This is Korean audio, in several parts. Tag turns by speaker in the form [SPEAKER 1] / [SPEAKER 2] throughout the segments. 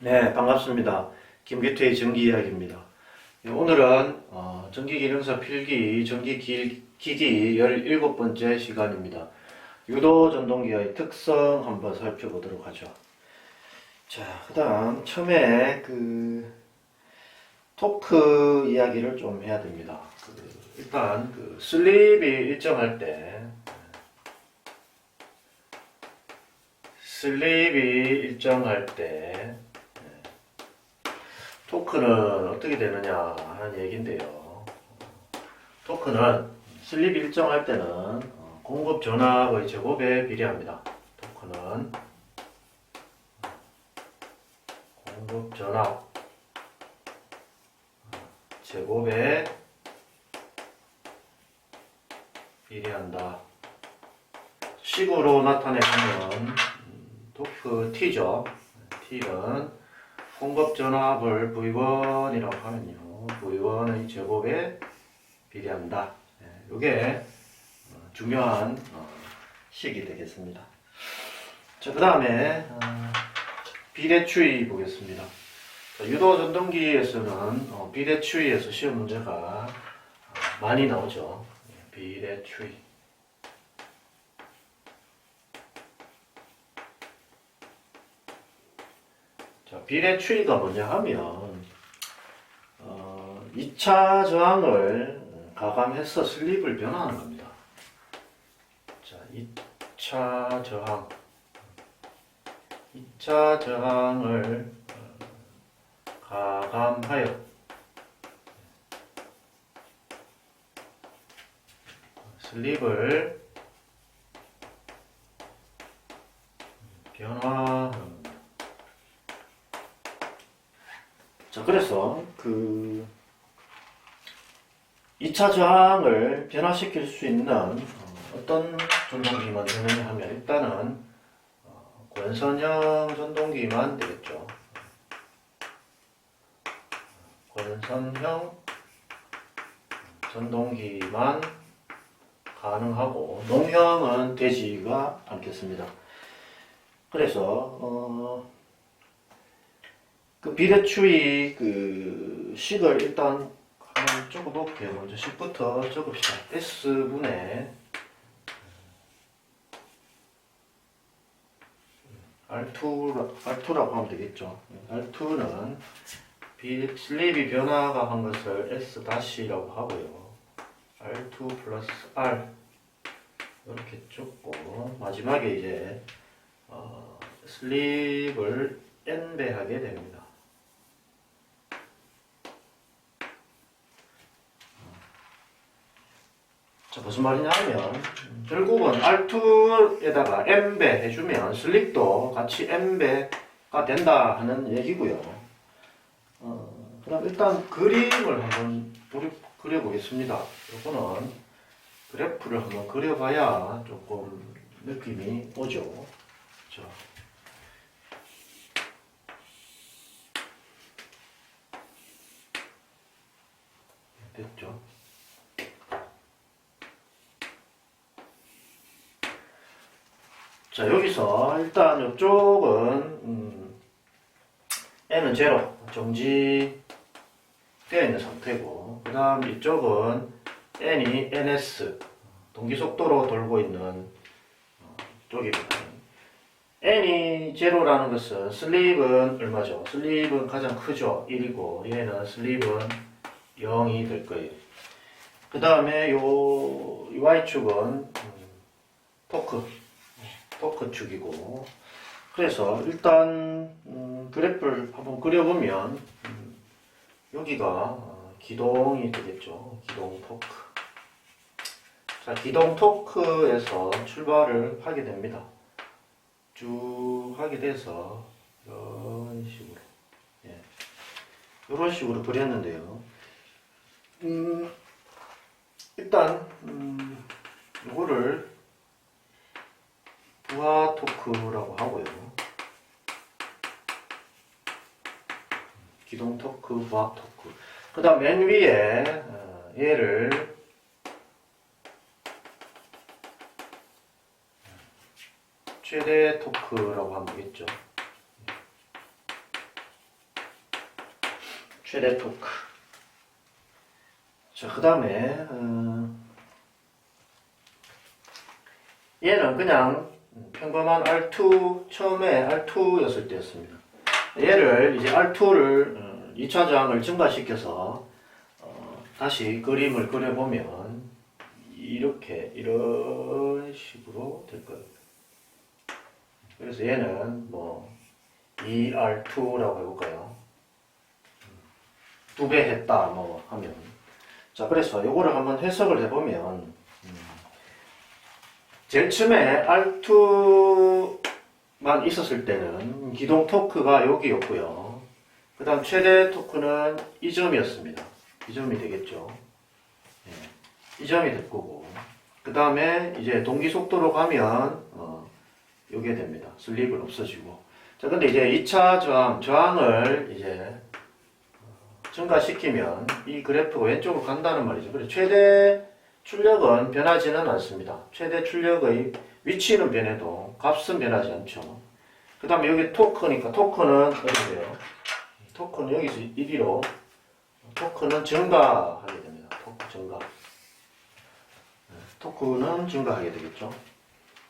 [SPEAKER 1] 네, 반갑습니다. 김규태의 전기 이야기입니다. 네, 오늘은 전기기능사 필기 전기기기 17번째 시간입니다. 유도 전동기의 특성 한번 살펴보도록 하죠. 자, 그 다음 처음에 토크 이야기를 좀 해야 됩니다. 일단 슬립이 일정할 때 토크는 어떻게 되느냐 하는 얘기인데요. 토크는 슬립이 일정할 때는 공급 전압의 제곱에 비례합니다. 토크는 공급 전압 제곱에 비례한다. 식으로 나타내면 토크 T죠. T는 공급 전압을 V1이라고 하면요. V1의 제곱에 비례한다. 이게 중요한 식이 되겠습니다. 자, 그 다음에 비례추이 보겠습니다. 유도 전동기에서는 비례추이에서 시험 문제가 많이 나오죠. 비례추이. 자, 비례추이가 뭐냐 하면 2차 저항을 가감해서 슬립을 변화하는 겁니다. 자, 2차 저항을 가감하여 슬립을 변화하는. 자, 그래서 2차 저항을 변화시킬 수 있는 어떤 전동기만 되느냐 하면 일단은 권선형 전동기만 되겠죠. 권선형 전동기만 가능하고 농형은 되지가 않겠습니다. 그래서 비례추이 식을 일단 한번 적어볼게요. 먼저 식부터 적읍시다. S분의 R2라고 하면 되겠죠. R2는 슬립이 변화가 한 것을 S-라고 하고요. R2 플러스 R 이렇게 줬고 마지막에 이제 슬립을 N배 하게 됩니다. 자, 무슨 말이냐 하면 결국은 R2에다가 N배 해주면 슬립도 같이 N배가 된다 하는 얘기고요. 그럼 일단 그림을 한번 그려보겠습니다. 이거는 그래프를 한번 그려봐야 조금 느낌이 오죠. 자, 됐죠? 자, 여기서 일단 이쪽은 n은 0 정지되어 있는 상태고, 그 다음 이쪽은 n이 ns 동기속도로 돌고 있는 쪽입니다. n이 0라는 것은 슬립은 얼마죠? 슬립은 가장 크죠. 1이고 얘는 슬립은 0이 될 거예요. 그 다음에 요 y축은 토크 축이고, 그래서 일단 그래프를 한번 그려보면 여기가 기동이 되겠죠. 기동 토크. 자, 기동 토크에서 출발을 하게 됩니다. 쭉 하게 돼서 이런 식으로, 이런 식으로 그렸는데요. 일단 이거를 부하 토크라고 하고요. 기동 토크, 부하 토크. 그 다음 맨 위에 얘를 최대 토크라고 하면 되겠죠. 최대 토크. 자, 그 다음에 얘는 그냥 평범한 R2, 처음에 R2였을 때였습니다. 얘를 이제 R2를 2차 저항을 증가시켜서 다시 그림을 그려보면 이렇게 이런 식으로 될 거예요. 그래서 얘는 뭐 2R2라고 해볼까요? 2배 했다 뭐 하면, 자, 그래서 요거를 한번 해석을 해보면 제일 처음에 R2만 있었을 때는 기동 토크가 여기였고요. 그 다음 최대 토크는 이 점이었습니다. 이 점이 되겠죠. 이 점이 될 거고, 그 다음에 이제 동기 속도로 가면 요게 됩니다. 슬립은 없어지고. 자, 근데 이제 2차 저항을 이제 증가시키면 이 그래프가 왼쪽으로 간다는 말이죠. 그래서 최대 출력은 변하지는 않습니다. 최대 출력의 위치는 변해도 값은 변하지 않죠. 그 다음에 여기 토크니까 토크는 어떻게 돼요? 토크는 여기서 1위로 토크는 증가하게 됩니다. 토크 증가. 토크는 증가하게 되겠죠.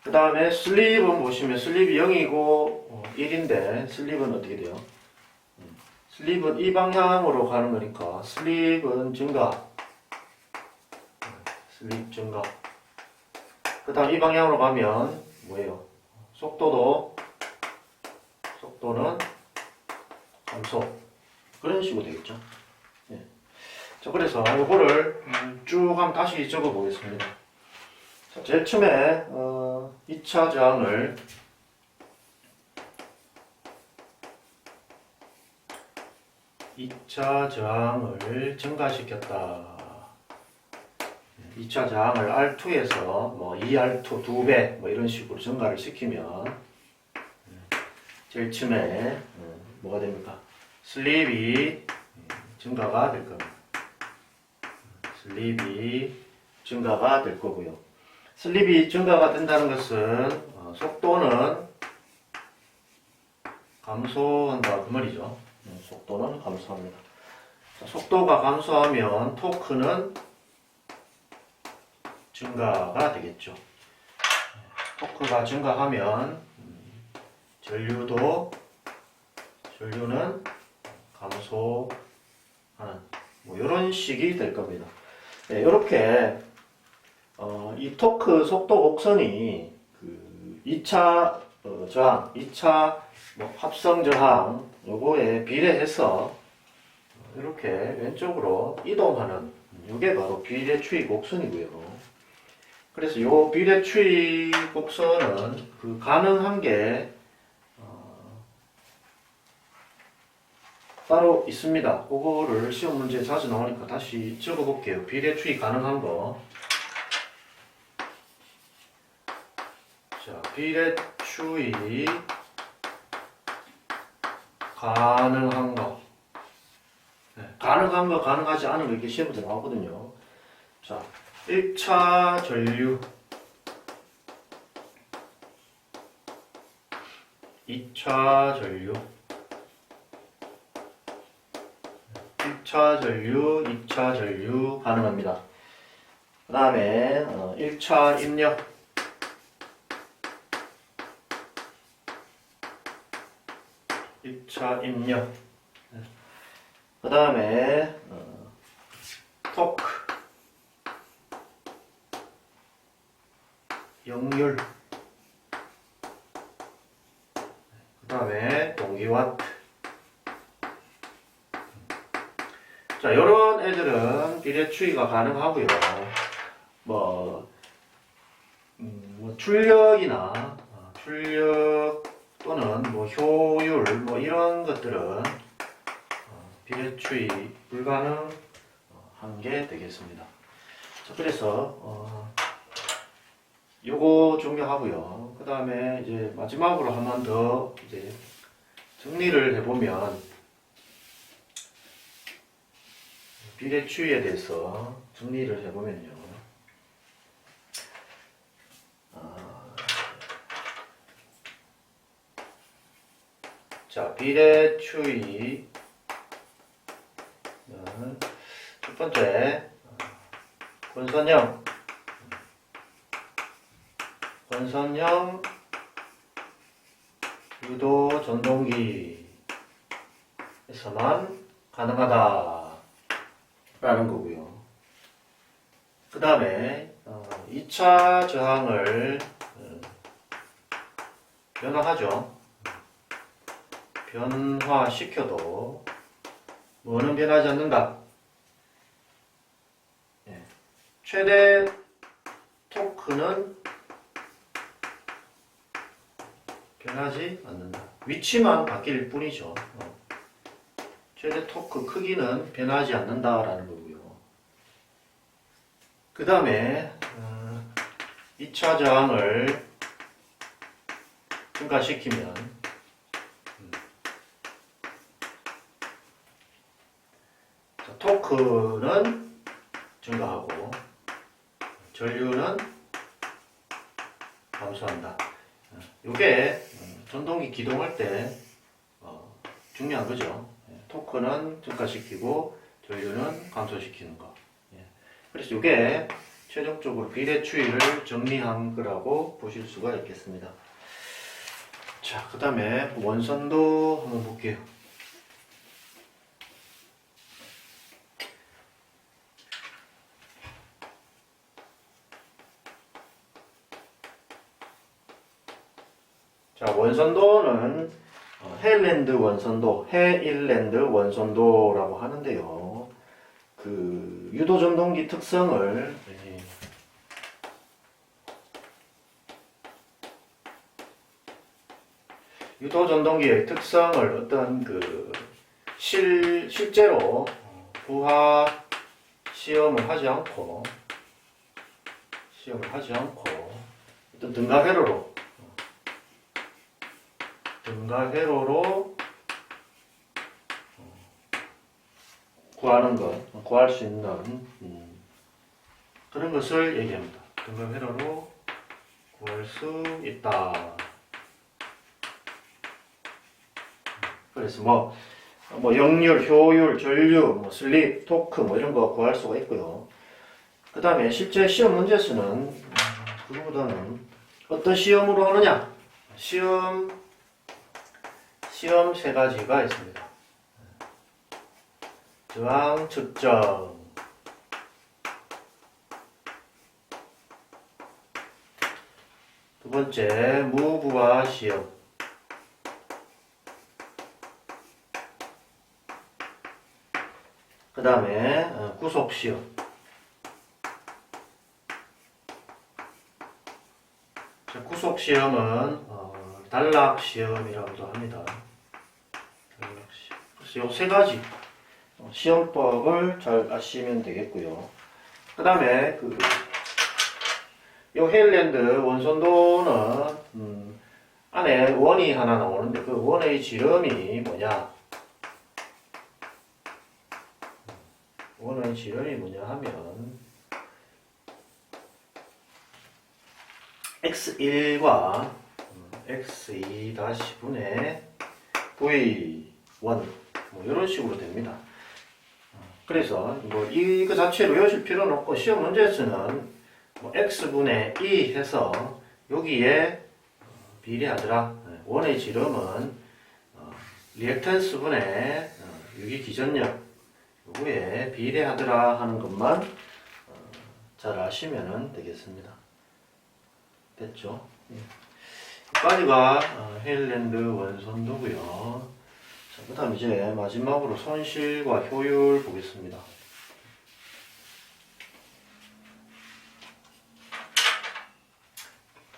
[SPEAKER 1] 그 다음에 슬립은 보시면 슬립이 0이고 1인데 슬립은 어떻게 돼요? 슬립은 이 방향으로 가는 거니까 슬립은 증가. 슬립 증가. 그 다음 이 방향으로 가면 뭐예요? 속도는 감소. 그런 식으로 되겠죠. 예. 자, 그래서 이거를 쭉 한번 다시 적어 보겠습니다. 자, 제일 처음에 2차 저항을 증가시켰다. 2차 저항을 R2에서 뭐 2R2 2배 뭐 이런 식으로 증가를 시키면 제일 처음에 뭐가 됩니까? 슬립이 증가가 될 겁니다. 슬립이 증가가 될 거고요. 슬립이 증가가 된다는 것은 속도는 감소한다 그 말이죠. 속도는 감소합니다. 자, 속도가 감소하면 토크는 증가가 되겠죠. 토크가 증가하면 전류는 감소하는 뭐 이런 식이 될 겁니다. 네, 이렇게 이 토크 속도 곡선이 그 2차 저항, 2차 뭐 합성 저항 요거에 비례해서 이렇게 왼쪽으로 이동하는 이게 바로 비례추이 곡선이고요. 그래서 요 비례추이 곡선은 그 가능한 게 따로 있습니다. 그거를 시험 문제에 자주 나오니까 다시 적어 볼게요. 비례추이 가능한 거. 자, 비례추이 가능한 거. 네, 가능한 거, 가능하지 않은 거 이렇게 시험 문제 나오거든요. 자, 1차 전류, 2차 전류, 1차 전류, 2차 전류 가능합니다. 그 다음에 1차 입력, 1차 입력, 그 다음에 토크, 역률, 그 다음에 동기와트. 자, 이런 애들은 비례추이가 가능하고요. 뭐 출력 또는 뭐 효율 뭐 이런 것들은 비례추이 불가능한 게 되겠습니다. 자, 그래서 요거 종료하고요. 그 다음에 이제 마지막으로 한 번 더 이제 정리를 해보면 비례추이에 대해서 정리를 해보면요. 자, 비례추이 첫 번째 권선형 유도 전동기에서만 가능하다 라는 거고요. 그 다음에 2차 저항을 변화시켜도 뭐는 변하지 않는다. 최대 토크는 변하지 않는다. 위치만 바뀔 뿐이죠. 최대 토크 크기는 변하지 않는다라는 거고요. 그 다음에 2차 저항을 증가시키면 토크는 증가하고 전류는 감소한다. 이게 전동기 기동할 때 중요한 거죠. 토크는 증가시키고 전류는 감소시키는 거. 그래서 이게 최종적으로 비례추이를 정리한 거라고 보실 수가 있겠습니다. 자, 그 다음에 원선도 한번 볼게요. 자, 원선도는 헤일랜드 원선도라고 하는데요. 그 유도 전동기 특성을 유도 전동기의 특성을 어떤 그 실제로 부하 시험을 하지 않고 어떤 등가회로로 구할 수 있는 그런 것을 얘기합니다. 등가회로로 구할 수 있다. 그래서 뭐 역률, 효율, 전류, 슬립, 토크 이런 거 구할 수가 있고요. 그 다음에 실제 시험 문제수는 그거보다는 어떤 시험으로 하느냐? 시험 세 가지가 있습니다. 저항 측정, 두 번째 무부하 시험, 그 다음에 구속 시험. 구속 시험은 단락 시험이라고도 합니다. 그래서 이 세 가지 시험법을 잘 아시면 되겠고요. 그 다음에 이 헤일랜드 원선도는 안에 원이 하나 나오는데 그 원의 지름이 뭐냐? 원의 지름이 뭐냐 하면 x1과 x2-분의 v1 이런 식으로 됩니다. 그래서 이거 자체로 외우실 필요는 없고 시험 문제에서는 x분의 2 해서 여기에 비례하더라. 원의 지름은 리액턴스분의 유기기전력 요거에 비례하더라 하는 것만 잘 아시면 되겠습니다. 됐죠? 여기까지가 헤일랜드 원선도고요. 그 다음 이제 마지막으로 손실과 효율 보겠습니다.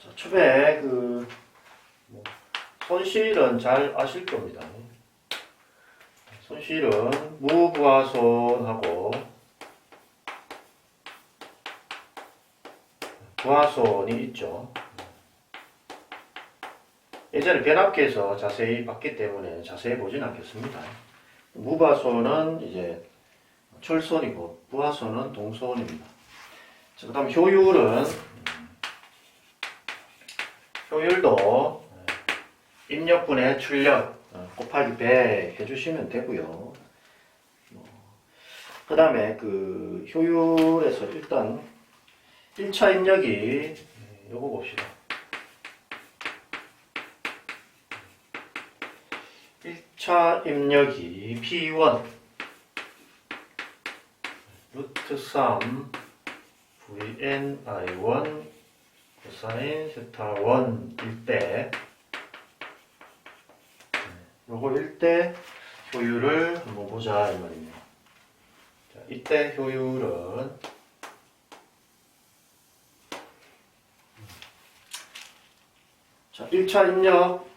[SPEAKER 1] 자, 초배 손실은 잘 아실 겁니다. 손실은 무부하손하고 부하손이 있죠. 예전에 변압기에서 자세히 봤기 때문에 자세히 보진 않겠습니다. 무부하손은 이제 철손이고 부하손은 동손입니다. 그 다음 효율도 입력분의 출력 곱하기 100 해주시면 되고요. 그 다음에 그 효율에서 일단 1차 입력이 요거 봅시다. 1차 입력이 P1 루트 3 VNI1 코사인 세타 1일 때 요거 1대 효율을 한번 보자 이 말입니다. 자, 이때 효율은 자, 1차 입력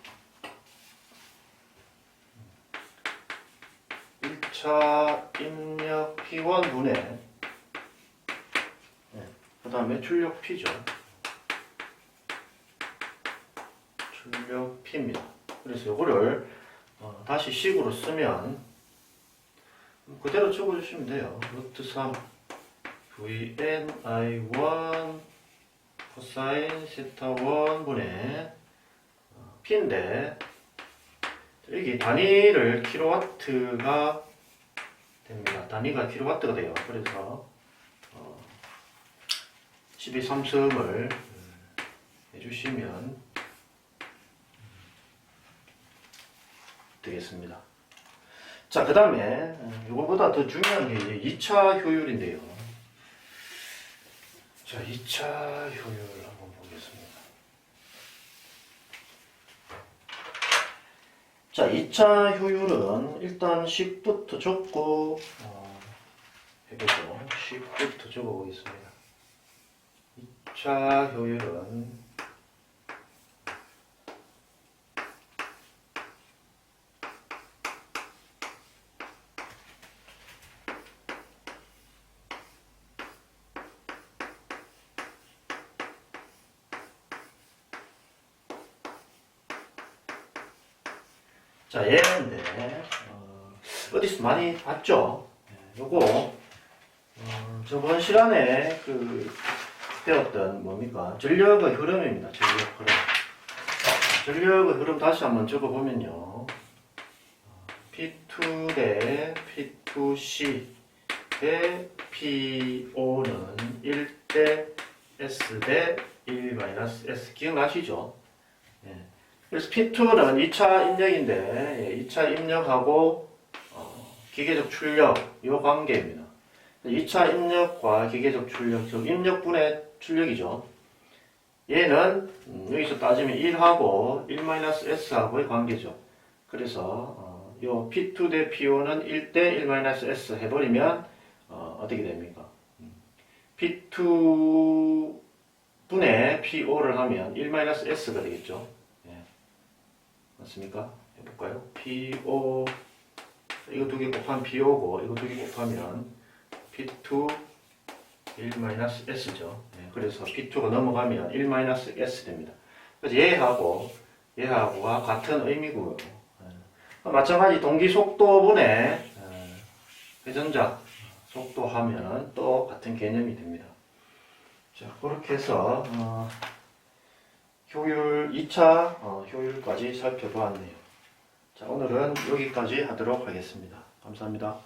[SPEAKER 1] 1차 입력 P1분의 그 다음에 출력 P죠. 출력 P입니다. 그래서 이거를 다시 식으로 쓰면 그대로 적어주시면 돼요. 루트 3 VNI1 코사인 세타 1분의 P인데 여기 단위를 킬로와트가 됩니다. 단위가 킬로와트가 돼요. 그래서 12삼승을 해주시면 되겠습니다. 자, 그 다음에 이거보다 더 중요한 게 이제 2차 효율인데요. 자, 2차 효율 한번 보겠습니다. 자, 2차 효율은 일단 식부터 적고 해보죠. 식부터 적어보겠습니다. 2차 효율은 자, 얘인데 어디서 많이 봤죠? 요거 저번 시간에 배웠던 뭡니까? 전력의 흐름입니다. 전력 흐름. 전력의 흐름 다시 한번 적어보면요. P2 대 P2C 대 PO는 1대 S 대 1-S 기억나시죠? 그래서 P2는 2차 입력인데 2차 입력하고 기계적 출력 이 관계입니다. 2차 입력과 기계적 출력, 즉 입력분의 출력이죠. 얘는 여기서 따지면 1하고 1-S하고의 관계죠. 그래서 요 P2 대 PO는 1대 1-S 해버리면 어떻게 됩니까? P2 분의 PO를 하면 1-S가 되겠죠. 맞습니까? 해볼까요? PO 이거 두 개 곱하면 PO고 이거 두 개 곱하면 P2 1-S죠. 그래서 P2가 넘어가면 1-S 됩니다. 그래서 얘하고가 같은 의미고요. 마찬가지 동기 속도분의 회전자 속도 하면 또 같은 개념이 됩니다. 자, 그렇게 해서 효율 2차 효율까지 살펴보았네요. 자, 오늘은 여기까지 하도록 하겠습니다. 감사합니다.